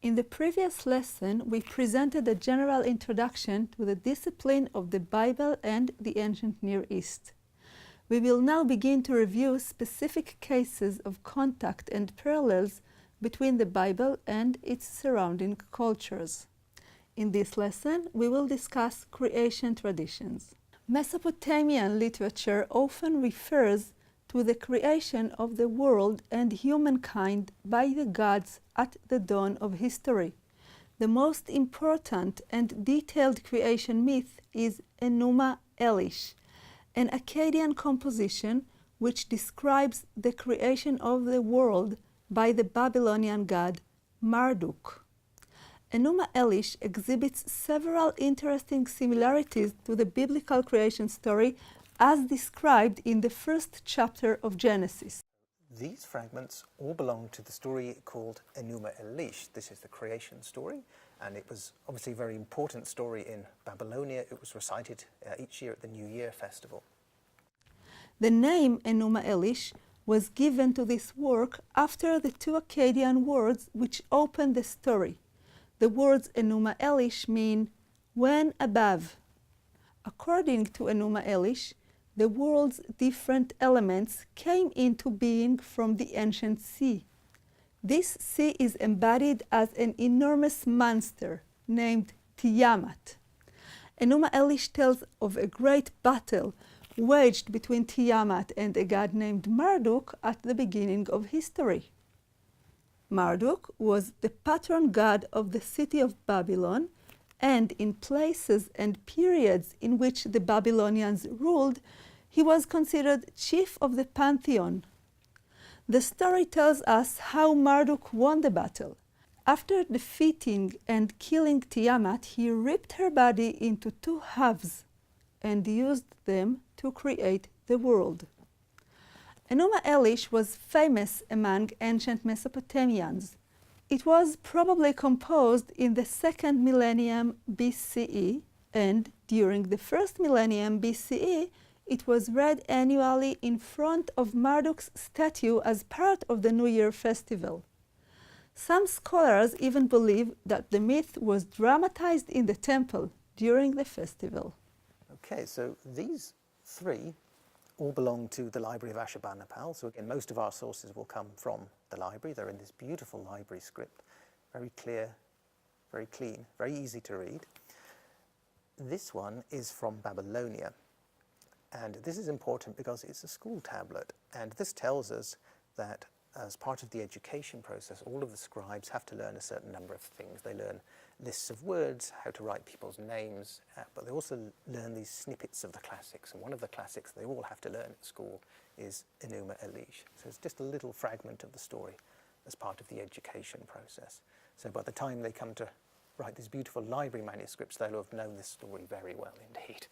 In the previous lesson, we presented a general introduction to the discipline of the Bible and the ancient Near East. We will now begin to review specific cases of contact and parallels between the Bible and its surrounding cultures. In this lesson, we will discuss creation traditions. Mesopotamian literature often refers to the creation of the world and humankind by the gods at the dawn of history. The most important and detailed creation myth is Enūma Eliš, an Akkadian composition which describes the creation of the world by the Babylonian god Marduk. Enūma Eliš exhibits several interesting similarities to the biblical creation story as described in the first chapter of Genesis. These fragments all belong to the story called Enūma Eliš. This is the creation story, and it was obviously a very important story in Babylonia. It was recited each year at the New Year festival. The name Enūma Eliš was given to this work after the two Akkadian words which open the story. The words Enūma Eliš mean when above. According to Enūma Eliš, the world's different elements came into being from the ancient sea. This sea is embodied as an enormous monster named Tiamat. Enūma Eliš tells of a great battle waged between Tiamat and a god named Marduk at the beginning of history. Marduk was the patron god of the city of Babylon, and in places and periods in which the Babylonians ruled, he was considered chief of the pantheon. The story tells us how Marduk won the battle. After defeating and killing Tiamat, he ripped her body into two halves and used them to create the world. Enūma Eliš was famous among ancient Mesopotamians. It was probably composed in the 2nd millennium BCE, and during the 1st millennium BCE, it was read annually in front of Marduk's statue as part of the New Year festival. Some scholars even believe that the myth was dramatized in the temple during the festival. Okay, so these three all belong to the library of Ashurbanipal. So again, most of our sources will come from the library. They're in this beautiful library script, very clear, very clean, very easy to read. This one is from Babylonia. And this is important because it's a school tablet. And this tells us that as part of the education process, all of the scribes have to learn a certain number of things. They learn lists of words, how to write people's names, but they also learn these snippets of the classics. And one of the classics they all have to learn at school is Enūma Eliš. So it's just a little fragment of the story as part of the education process. So by the time they come to write these beautiful library manuscripts, they'll have known this story very well indeed.